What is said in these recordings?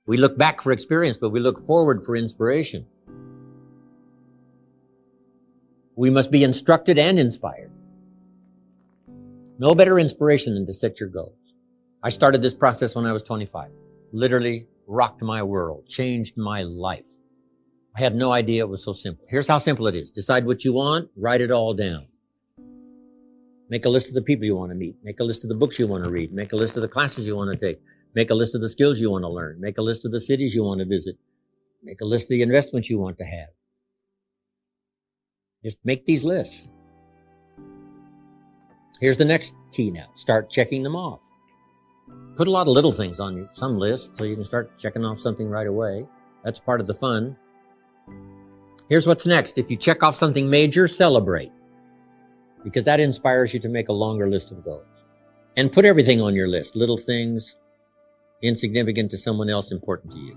We look back for experience, but we look forward for inspiration. We must be instructed and inspired. No better inspiration than to set your goals. I started this process when I was 25. Literally rocked my world, changed my life. I had no idea it was so simple. Here's how simple it is. Decide what you want, write it all down. Make a list of the people you want to meet. Make a list of the books you want to read. Make a list of the classes you want to take. Make a list of the skills you want to learn. Make a list of the cities you want to visit. Make a list of the investments you want to have. Just make these lists. Here's the next key now. Start checking them off. Put a lot of little things on some list so you can start checking off something right away. That's part of the fun. Here's what's next. If you check off something major, celebrate, because that inspires you to make a longer list of goals. And put everything on your list, little things, insignificant to someone else, important to you.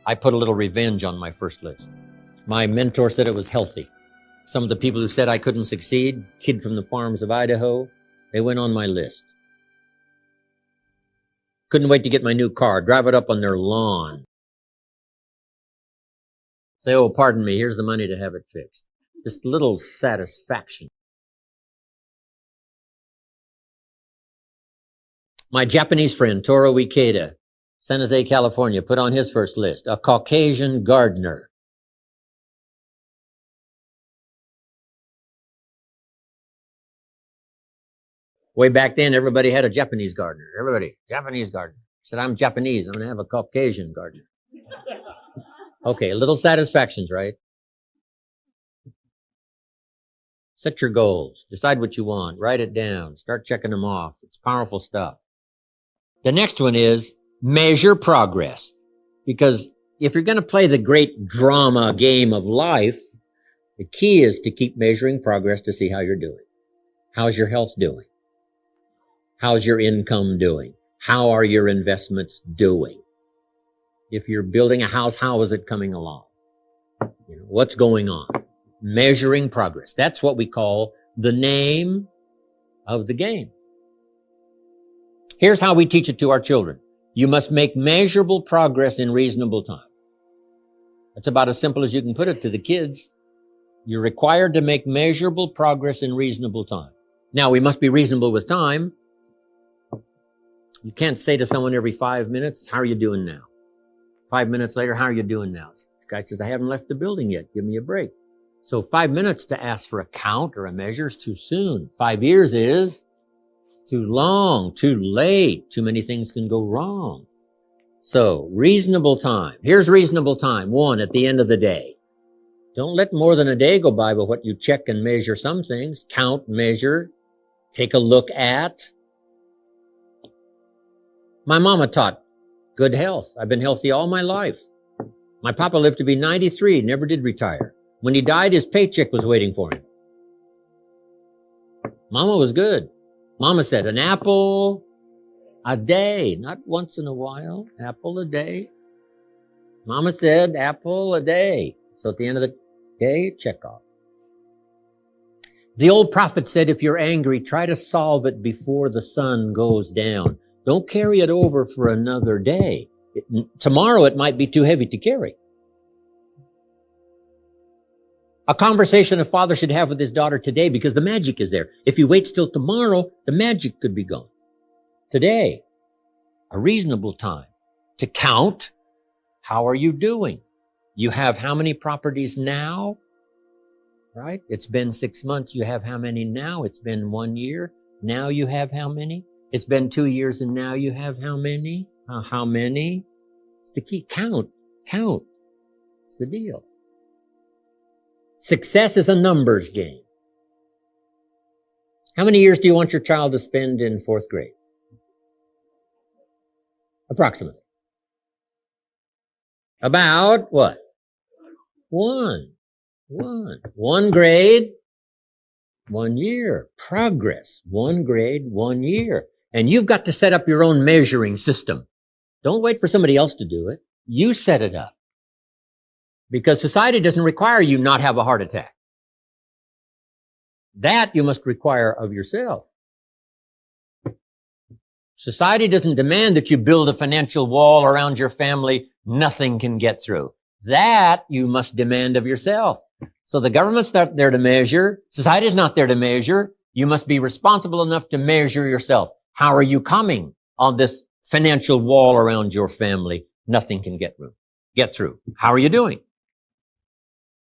I put a little revenge on my first list. My mentor said it was healthy. Some of the people who said I couldn't succeed, kid from the farms of Idaho, they went on my list. Couldn't wait to get my new car, drive it up on their lawn. Say, oh, pardon me, here's the money to have it fixed. Just a little satisfaction. My Japanese friend, Toro Ikeda, San Jose, California, put on his first list, a Caucasian gardener. Way back then, everybody had a Japanese gardener. Everybody, Japanese gardener. Said, I'm Japanese, I'm going to have a Caucasian gardener. Okay, little satisfactions, right? Set your goals. Decide what you want. Write it down. Start checking them off. It's powerful stuff. The next one is measure progress. Because if you're going to play the great drama game of life, the key is to keep measuring progress to see how you're doing. How's your health doing? How's your income doing? How are your investments doing? If you're building a house, how is it coming along? What's going on? Measuring progress. That's what we call the name of the game. Here's how we teach it to our children. You must make measurable progress in reasonable time. That's about as simple as you can put it to the kids. You're required to make measurable progress in reasonable time. Now, we must be reasonable with time. You can't say to someone every 5 minutes, how are you doing now? 5 minutes later, how are you doing now? The guy says, I haven't left the building yet. Give me a break. So 5 minutes to ask for a count or a measure is too soon. 5 years is too long, too late. Too many things can go wrong. So reasonable time. Here's reasonable time. 1, at the end of the day. Don't let more than a day go by with what you check and measure some things. Count, measure, take a look at. My mama taught good health. I've been healthy all my life. My papa lived to be 93, never did retire. When he died, his paycheck was waiting for him. Mama was good. Mama said, an apple a day, not once in a while, apple a day. Mama said, apple a day. So at the end of the day, check off. The old prophet said, if you're angry, try to solve it before the sun goes down. Don't carry it over for another day. Tomorrow it might be too heavy to carry. A conversation a father should have with his daughter today, because the magic is there. If he waits till tomorrow, the magic could be gone. Today, a reasonable time to count. How are you doing? You have how many properties now? Right? It's been 6 months. You have how many now? It's been 1 year. Now you have how many? It's been 2 years and now you have how many? How many? It's the key. Count. It's the deal. Success is a numbers game. How many years do you want your child to spend in 4th grade? Approximately. About what? 1 grade, 1 year. Progress. 1 grade, 1 year. And you've got to set up your own measuring system. Don't wait for somebody else to do it. You set it up. Because society doesn't require you not have a heart attack. That you must require of yourself. Society doesn't demand that you build a financial wall around your family nothing can get through. That you must demand of yourself. So the government's not there to measure. Society's not there to measure. You must be responsible enough to measure yourself. How are you coming on this financial wall around your family? Nothing can get through. How are you doing?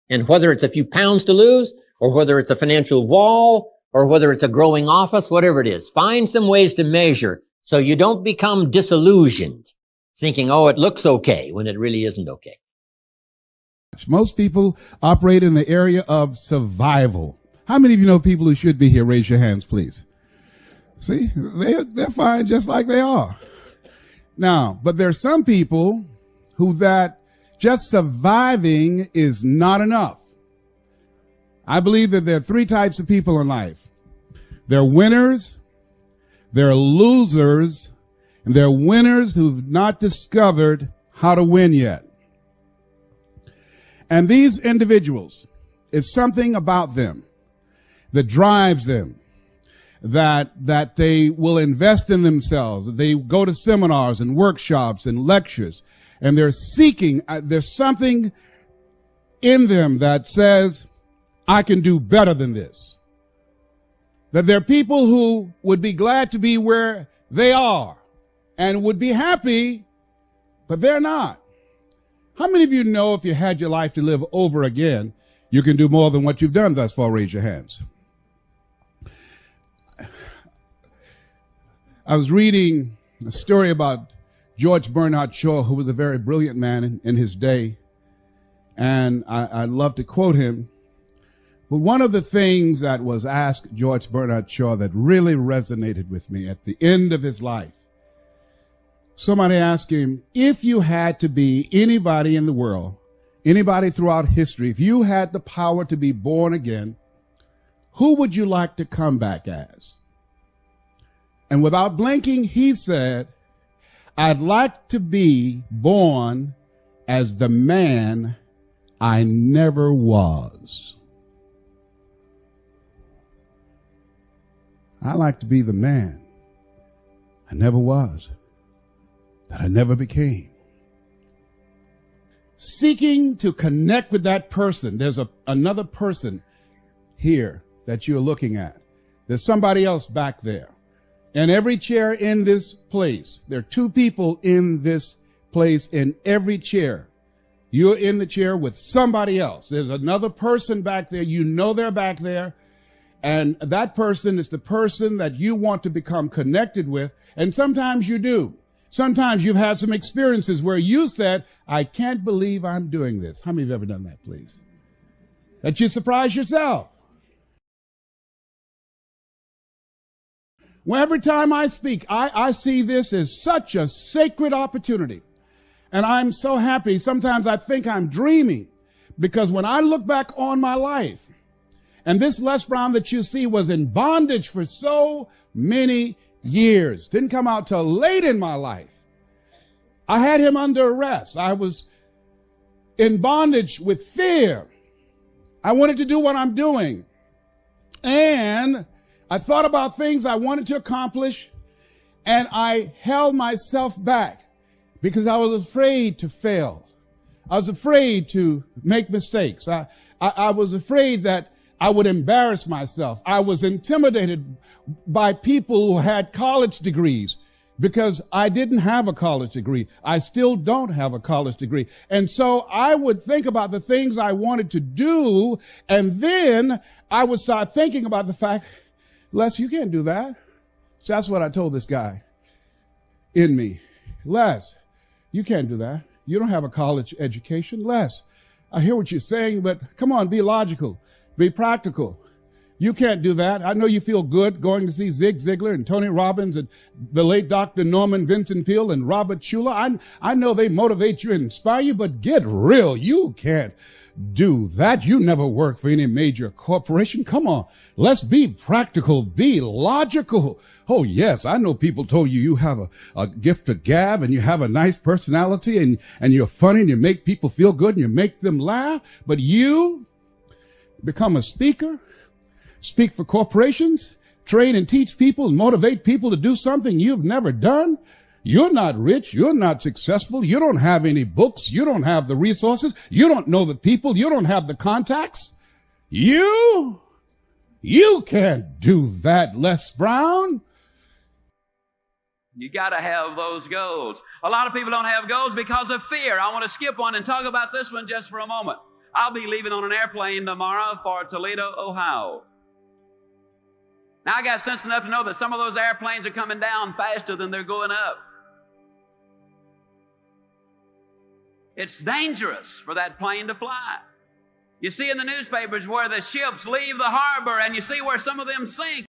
And whether it's a few pounds to lose, or whether it's a financial wall, or whether it's a growing office, whatever it is, find some ways to measure so you don't become disillusioned, thinking, oh, it looks okay, when it really isn't okay. Most people operate in the area of survival. How many of you know people who should be here? Raise your hands, please. See, they're fine just like they are. Now, but there's some people who that just surviving is not enough. I believe that there are three types of people in life. They're winners, they're losers, and they're winners who've not discovered how to win yet. And these individuals, it's something about them that drives them, that they will invest in themselves. They go to seminars and workshops and lectures, and they're seeking, there's something in them that says, I can do better than this. That there are people who would be glad to be where they are and would be happy, but they're not. How many of you know if you had your life to live over again, you can do more than what you've done thus far? Raise your hands. I was reading a story about George Bernard Shaw, who was a very brilliant man in his day. And I love to quote him. But one of the things that was asked George Bernard Shaw that really resonated with me at the end of his life, somebody asked him, if you had to be anybody in the world, anybody throughout history, if you had the power to be born again, who would you like to come back as? And without blinking, he said, I'd like to be born as the man I never was. I like to be the man I never was, that I never became. Seeking to connect with that person. There's another person here that you're looking at. There's somebody else back there. And every chair in this place, there are two people in this place in every chair. You're in the chair with somebody else. There's another person back there. You know they're back there. And that person is the person that you want to become connected with. And sometimes you do. Sometimes you've had some experiences where you said, I can't believe I'm doing this. How many of you have ever done that, please? That you surprise yourself. Well, every time I speak, I see this as such a sacred opportunity. And I'm so happy. Sometimes I think I'm dreaming, because when I look back on my life, and this Les Brown that you see was in bondage for so many years, didn't come out till late in my life. I had him under arrest. I was in bondage with fear. I wanted to do what I'm doing. And I thought about things I wanted to accomplish, and I held myself back because I was afraid to fail. I was afraid to make mistakes. I was afraid that I would embarrass myself. I was intimidated by people who had college degrees because I didn't have a college degree. I still don't have a college degree. And so I would think about the things I wanted to do, and then I would start thinking about the fact, Les, you can't do that. So that's what I told this guy in me. Les, you can't do that. You don't have a college education. Les, I hear what you're saying, but come on, be logical. Be practical. You can't do that. I know you feel good going to see Zig Ziglar and Tony Robbins and the late Dr. Norman Vincent Peale and Robert Schuller. I know they motivate you and inspire you, but get real. You can't do that. You never work for any major corporation. Come on. Let's be practical. Be logical. Oh, yes. I know people told you you have a gift of gab and you have a nice personality and you're funny and you make people feel good and you make them laugh. But you become a speaker, speak for corporations, train and teach people and motivate people to do something you've never done? You're not rich. You're not successful. You don't have any books. You don't have the resources. You don't know the people. You don't have the contacts. You can't do that, Les Brown. You got to have those goals. A lot of people don't have goals because of fear. I want to skip one and talk about this one just for a moment. I'll be leaving on an airplane tomorrow for Toledo, Ohio. Now, I got sense enough to know that some of those airplanes are coming down faster than they're going up. It's dangerous for that plane to fly. You see in the newspapers where the ships leave the harbor, and you see where some of them sink.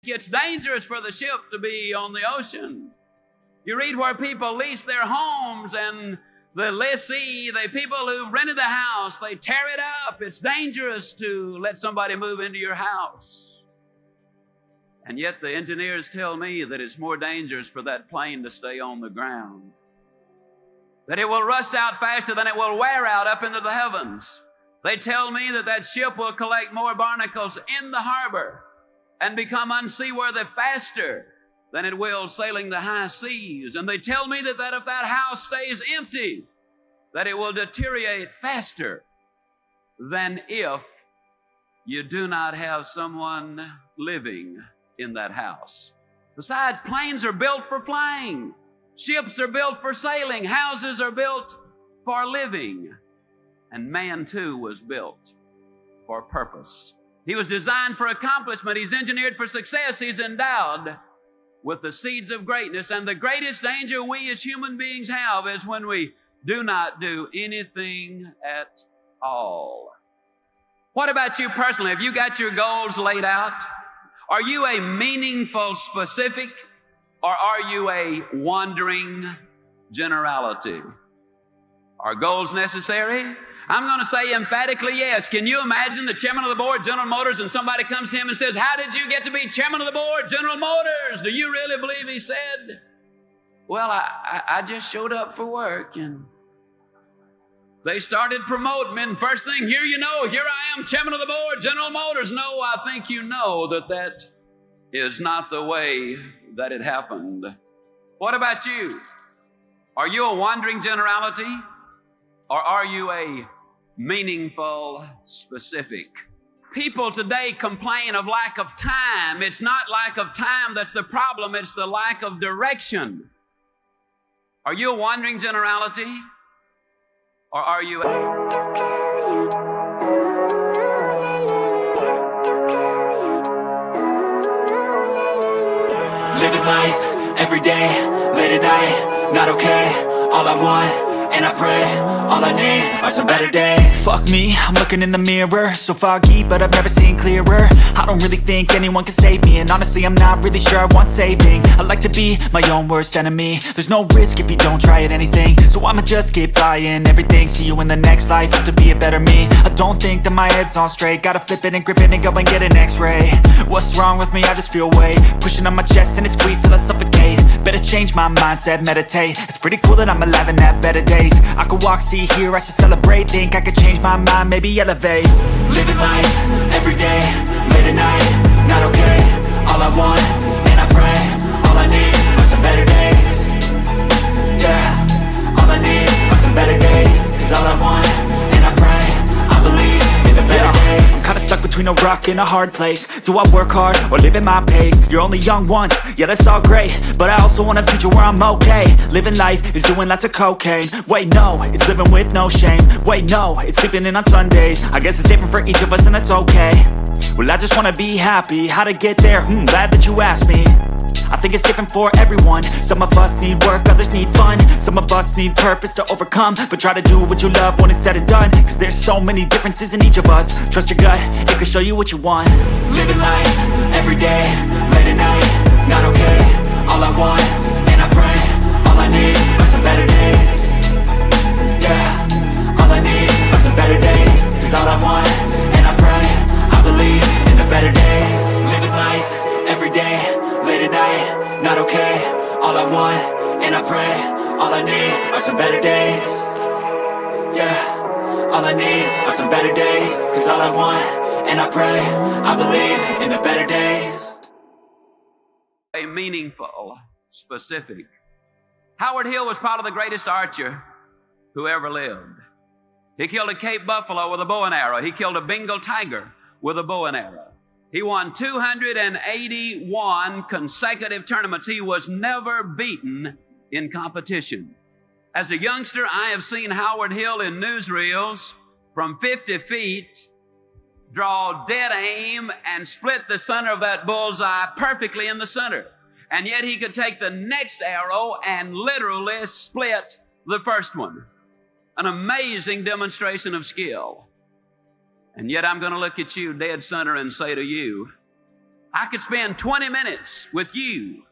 It's dangerous for the ship to be on the ocean. You read where people lease their homes, and the lessee, the people who rented the house, they tear it up. It's dangerous to let somebody move into your house. And yet the engineers tell me that it's more dangerous for that plane to stay on the ground, that it will rust out faster than it will wear out up into the heavens. They tell me that that ship will collect more barnacles in the harbor and become unseaworthy faster than it will sailing the high seas. And they tell me that if that house stays empty, that it will deteriorate faster than if you do not have someone living in that house. Besides, planes are built for flying. Ships are built for sailing. Houses are built for living. And man, too, was built for purpose. He was designed for accomplishment. He's engineered for success. He's endowed with the seeds of greatness. And the greatest danger we as human beings have is when we do not do anything at all. What about you personally? Have you got your goals laid out? Are you a meaningful specific, or are you a wandering generality? Are goals necessary? I'm going to say emphatically yes. Can you imagine the chairman of the board, General Motors, and somebody comes to him and says, "How did you get to be chairman of the board, General Motors?" Do you really believe he said, "Well, I just showed up for work and they started promoting me, and first thing, here I am, chairman of the board, General Motors"? No, I think you know that is not the way that it happened. What about you? Are you a wandering generality, or are you a meaningful specific? People today complain of lack of time. It's not lack of time that's the problem, it's the lack of direction. Are you a wandering generality, or are you living life every day, late at night, not okay. All I want, and I pray, all I need are some better days. Fuck me, I'm looking in the mirror, so foggy, but I've never seen clearer. I don't really think anyone can save me, and honestly I'm not really sure I want saving. I like to be my own worst enemy. There's no risk if you don't try at anything, so I'ma just keep buying everything. See you in the next life, have to be a better me. I don't think that my head's on straight, gotta flip it and grip it and go and get an x-ray. What's wrong with me? I just feel weight pushing on my chest and it squeezes till I suffocate. Better change my mindset, meditate. It's pretty cool that I'm alive and have better days. I could walk, see, hear, I should celebrate. Think I could change my mind, maybe elevate. Living life, every day, late at night, not okay. All I want, and I pray, all I need are some better days. Yeah, all I need are some better days. Cause all I want, and I pray, I believe in the better days. I'm kinda stuck between a rock and a hard place. Do I work hard or live at my pace? You're only young once, yeah that's all great, but I also want a future where I'm okay. Living life is doing lots of cocaine. Wait no, it's living with no shame. Wait no, it's sleeping in on Sundays. I guess it's different for each of us and that's okay. Well I just wanna be happy, how to get there? Glad that you asked me. I think it's different for everyone. Some of us need work, others need fun. Some of us need purpose to overcome. But try to do what you love when it's said and done, cause there's so many differences in each of us. Trust your gut, it can show you what you want. Living life, every day, late at night, not okay. All I want, and I pray, all I need are some better days. Yeah, all I need are some better days. Cause all I want, and I pray, I believe in the better days. Living life, every day, late at night, not okay. All I want, and I pray, all I need are some better days. Yeah, all I need are some better days. Cause all I want, and I pray, I believe in the better days. a meaningful specific? Howard Hill was probably the greatest archer who ever lived. He killed a Cape buffalo with a bow and arrow. He killed a Bengal tiger with a bow and arrow. He won 281 consecutive tournaments. He was never beaten in competition. As a youngster, I have seen Howard Hill in newsreels from 50 feet draw dead aim and split the center of that bullseye perfectly in the center. And yet he could take the next arrow and literally split the first one. An amazing demonstration of skill. And yet I'm going to look at you dead center and say to you, I could spend 20 minutes with you.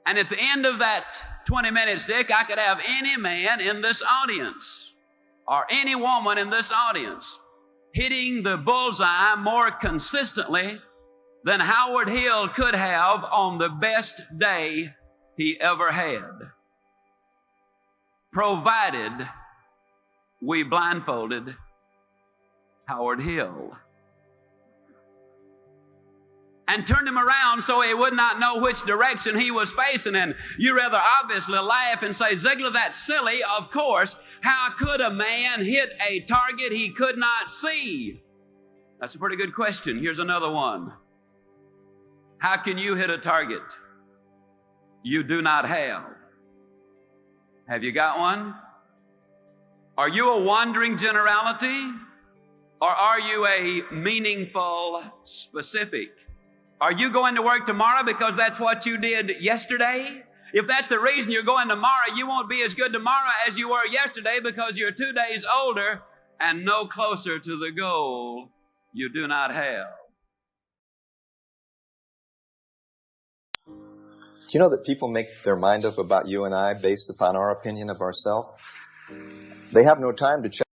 And at the end of that 20 minutes, Dick, I could have any man in this audience or any woman in this audience hitting the bullseye more consistently than Howard Hill could have on the best day he ever had, provided we blindfolded Howard Hill and turned him around so he would not know which direction he was facing. And you rather obviously laugh and say, Ziegler, that's silly. Of course. How could a man hit a target he could not see? That's a pretty good question. Here's another one. How can you hit a target you do not have? Have you got one? Are you a wandering generality, or are you a meaningful specific? Are you going to work tomorrow because that's what you did yesterday? If that's the reason you're going tomorrow, you won't be as good tomorrow as you were yesterday because you're 2 days older and no closer to the goal you do not have. Do you know that people make their mind up about you and I based upon our opinion of ourselves? They have no time to check.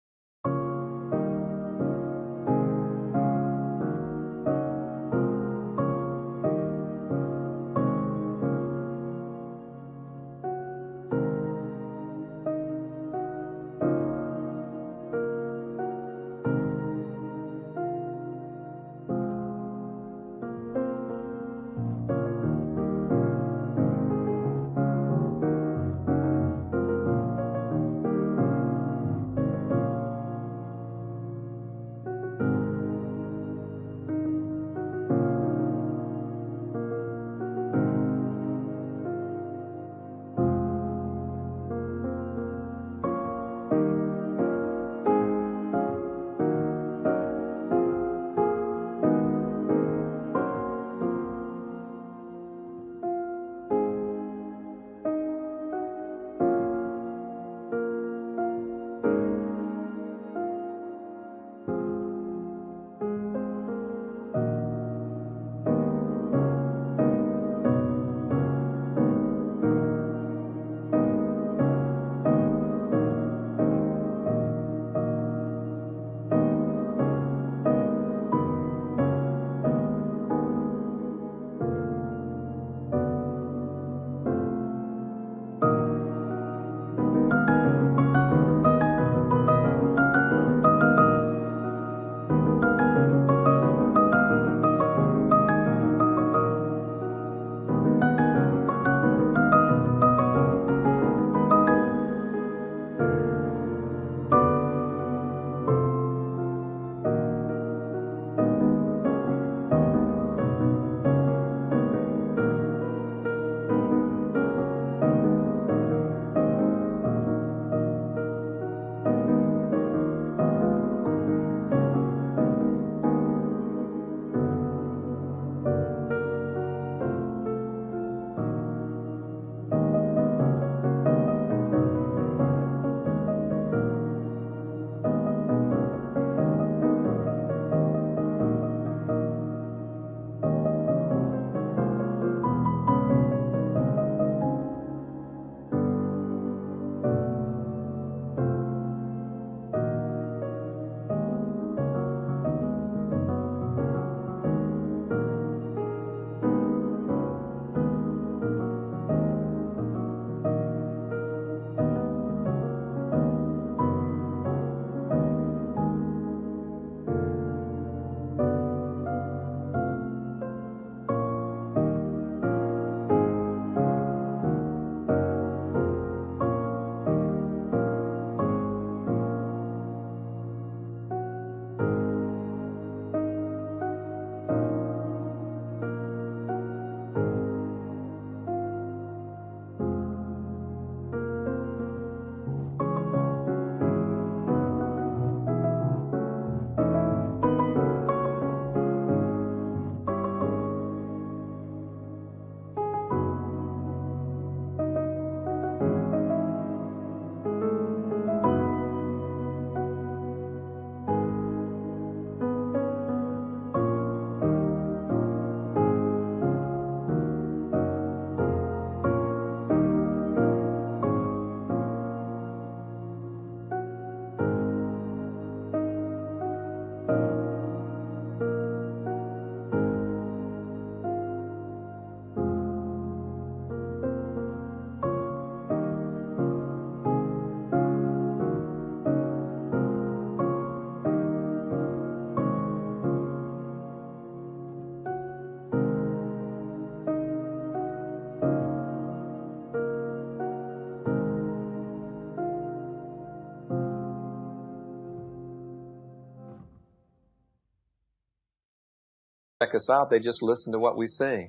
check us out. They just listen to what we say.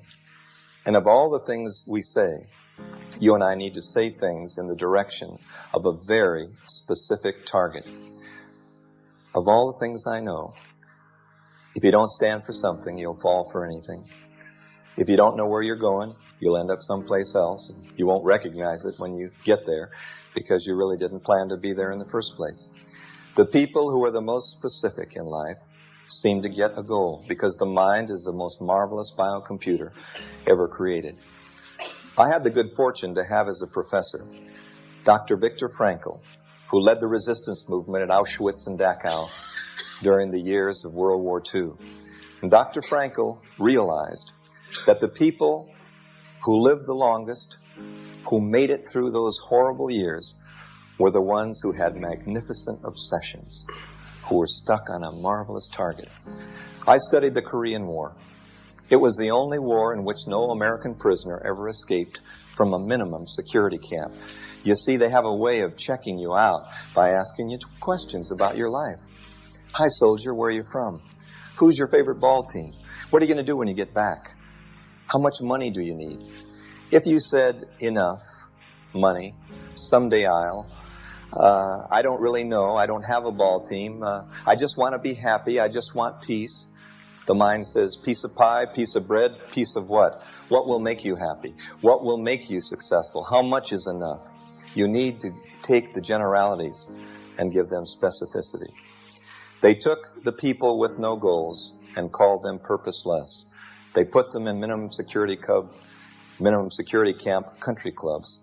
And of all the things we say, you and I need to say things in the direction of a very specific target. Of all the things I know, if you don't stand for something, you'll fall for anything. If you don't know where you're going, you'll end up someplace else. You won't recognize it when you get there because you really didn't plan to be there in the first place. The people who are the most specific in life seem to get a goal because the mind is the most marvelous biocomputer ever created. I had the good fortune to have as a professor Dr. Viktor Frankl, who led the resistance movement at Auschwitz and Dachau during the years of World War II. And Dr. Frankl realized that the people who lived the longest, who made it through those horrible years, were the ones who had magnificent obsessions, who were stuck on a marvelous target. I studied the Korean War. It was the only war in which no American prisoner ever escaped from a minimum security camp. You see, they have a way of checking you out by asking you questions about your life. Hi, soldier, where are you from? Who's your favorite ball team? What are you going to do when you get back? How much money do you need? If you said enough money, someday I don't really know, I don't have a ball team, I just want to be happy, I just want peace. The mind says piece of pie, piece of bread, piece of what? What will make you happy? What will make you successful? How much is enough? You need to take the generalities and give them specificity. They took the people with no goals and called them purposeless. They put them in minimum security camp country clubs,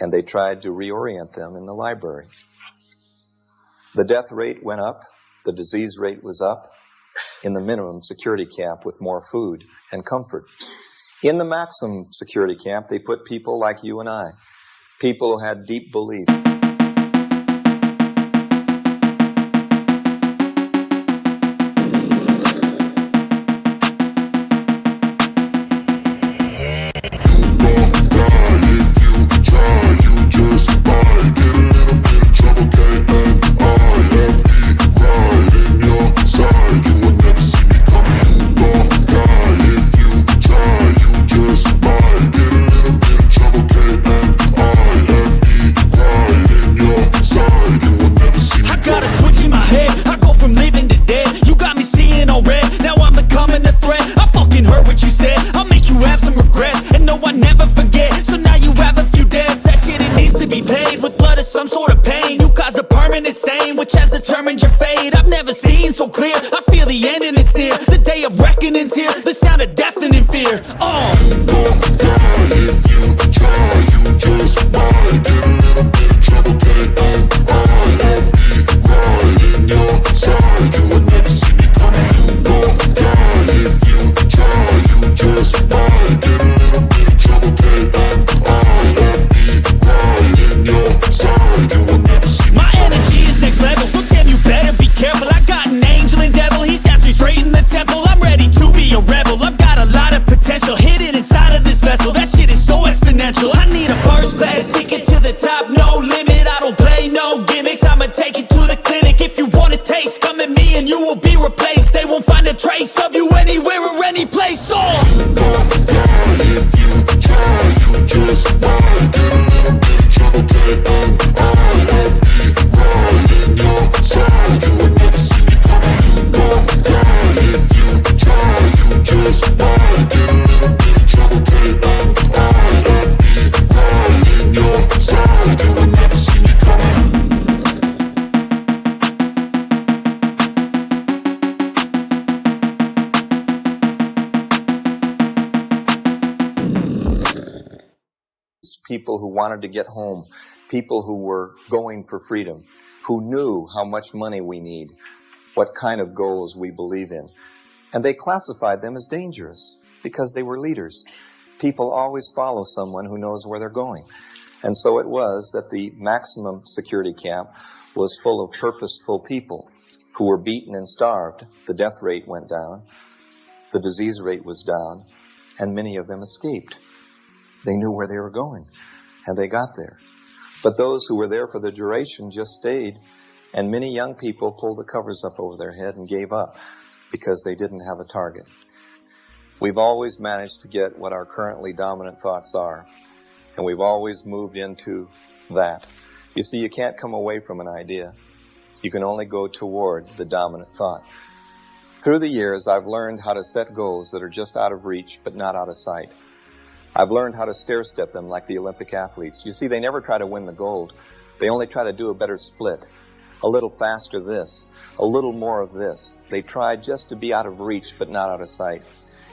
and they tried to reorient them in the library. The death rate went up, the disease rate was up in the minimum security camp with more food and comfort. In the maximum security camp, they put people like you and I, people who had deep belief. People who wanted to get home, people who were going for freedom, who knew how much money we need, what kind of goals we believe in. And they classified them as dangerous because they were leaders. People always follow someone who knows where they're going. And so it was that the maximum security camp was full of purposeful people who were beaten and starved. The death rate went down, the disease rate was down, and many of them escaped. They knew where they were going, and they got there. But those who were there for the duration just stayed, and many young people pulled the covers up over their head and gave up. because they didn't have a target. We've always managed to get what our currently dominant thoughts are, and we've always moved into that. You see, you can't come away from an idea. You can only go toward the dominant thought. Through the years, I've learned how to set goals that are just out of reach, but not out of sight. I've learned how to stair-step them like the Olympic athletes. You see, they never try to win the gold. They only try to do a better split. A little faster this, a little more of this. They try just to be out of reach, but not out of sight.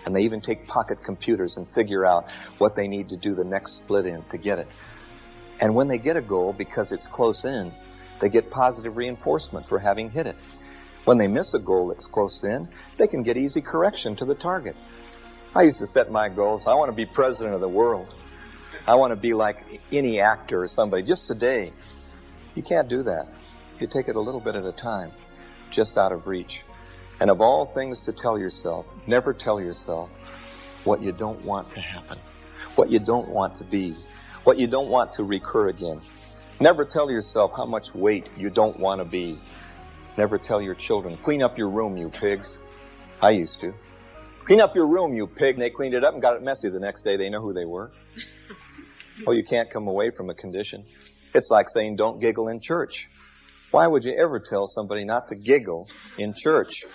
And they even take pocket computers and figure out what they need to do the next split in to get it. And when they get a goal, because it's close in, they get positive reinforcement for having hit it. When they miss a goal that's close in, they can get easy correction to the target. I used to set my goals. I want to be president of the world. I want to be like any actor or somebody. Just today, you can't do that. You take it a little bit at a time, just out of reach. And of all things to tell yourself, never tell yourself what you don't want to happen, what you don't want to be, what you don't want to recur again. Never tell yourself how much weight you don't want to be. Never tell your children, clean up your room, you pigs. I used to. Clean up your room, you pig. And they cleaned it up and got it messy the next day. They know who they were. Oh, you can't come away from a condition. It's like saying don't giggle in church. Why would you ever tell somebody not to giggle in church?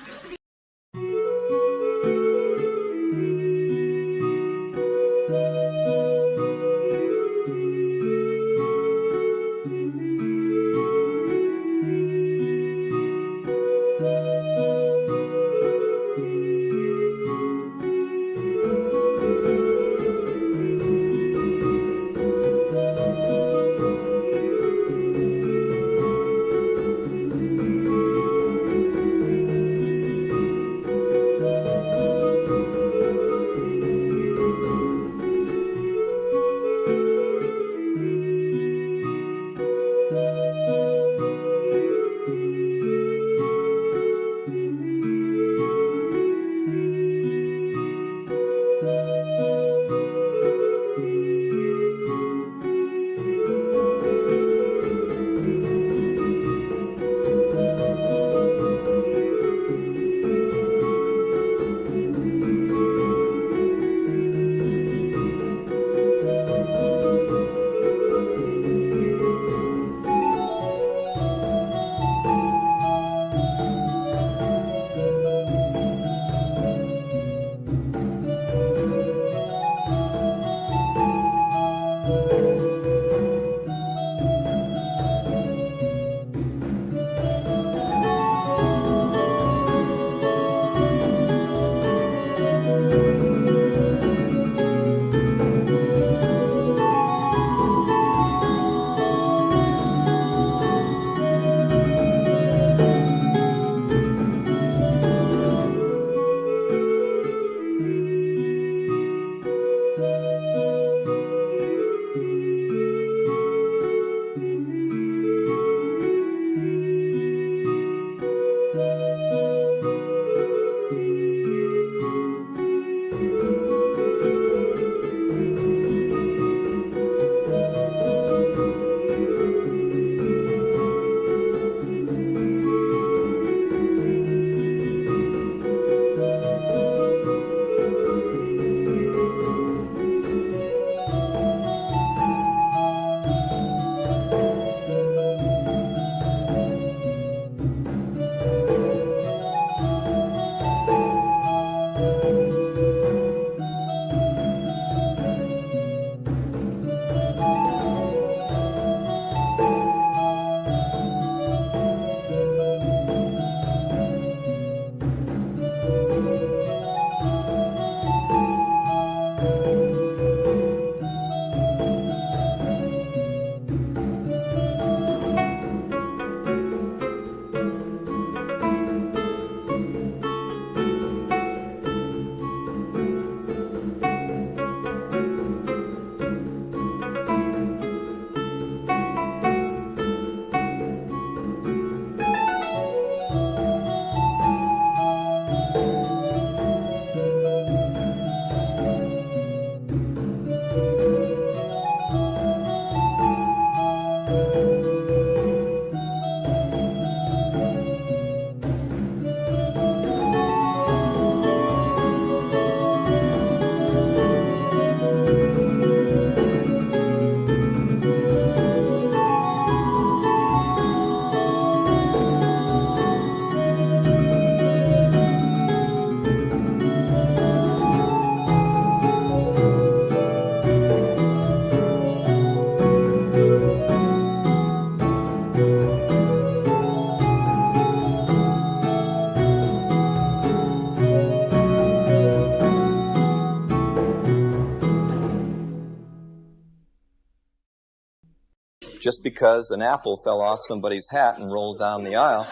Just because an apple fell off somebody's hat and rolled down the aisle,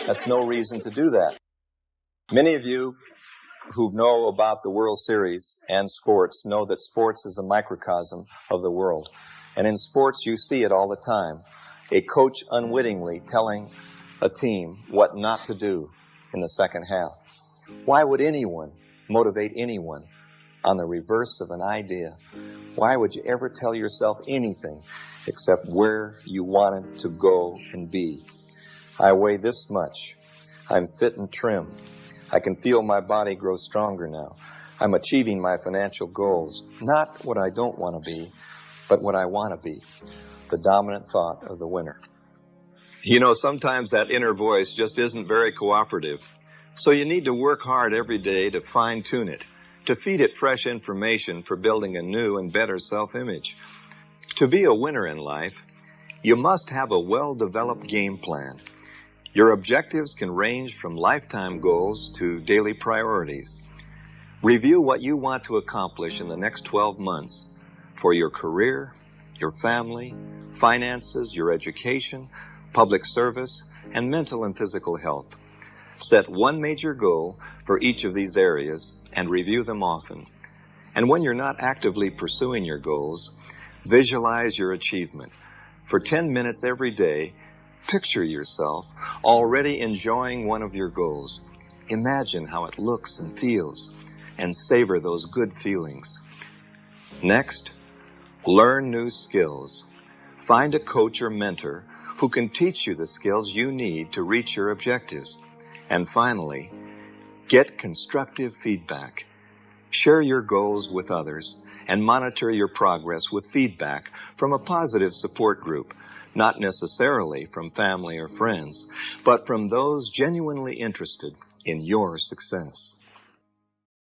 that's no reason to do that. Many of you who know about the World Series and sports know that sports is a microcosm of the world. And in sports, you see it all the time. A coach unwittingly telling a team what not to do in the second half. Why would anyone motivate anyone on the reverse of an idea? Why would you ever tell yourself anything except where you wanted to go and be? I weigh this much. I'm fit and trim. I can feel my body grow stronger now. I'm achieving my financial goals. Not what I don't want to be, but what I want to be. The dominant thought of the winner. You know, sometimes that inner voice just isn't very cooperative. So you need to work hard every day to fine-tune it, to feed it fresh information for building a new and better self-image. To be a winner in life, you must have a well-developed game plan. Your objectives can range from lifetime goals to daily priorities. Review what you want to accomplish in the next 12 months for your career, your family, finances, your education, public service, and mental and physical health. Set one major goal for each of these areas and review them often. And when you're not actively pursuing your goals, visualize your achievement. For 10 minutes every day, picture yourself already enjoying one of your goals. Imagine how it looks and feels, and savor those good feelings. Next, learn new skills. Find a coach or mentor who can teach you the skills you need to reach your objectives. And finally, get constructive feedback. Share your goals with others and monitor your progress with feedback from a positive support group, not necessarily from family or friends, but from those genuinely interested in your success.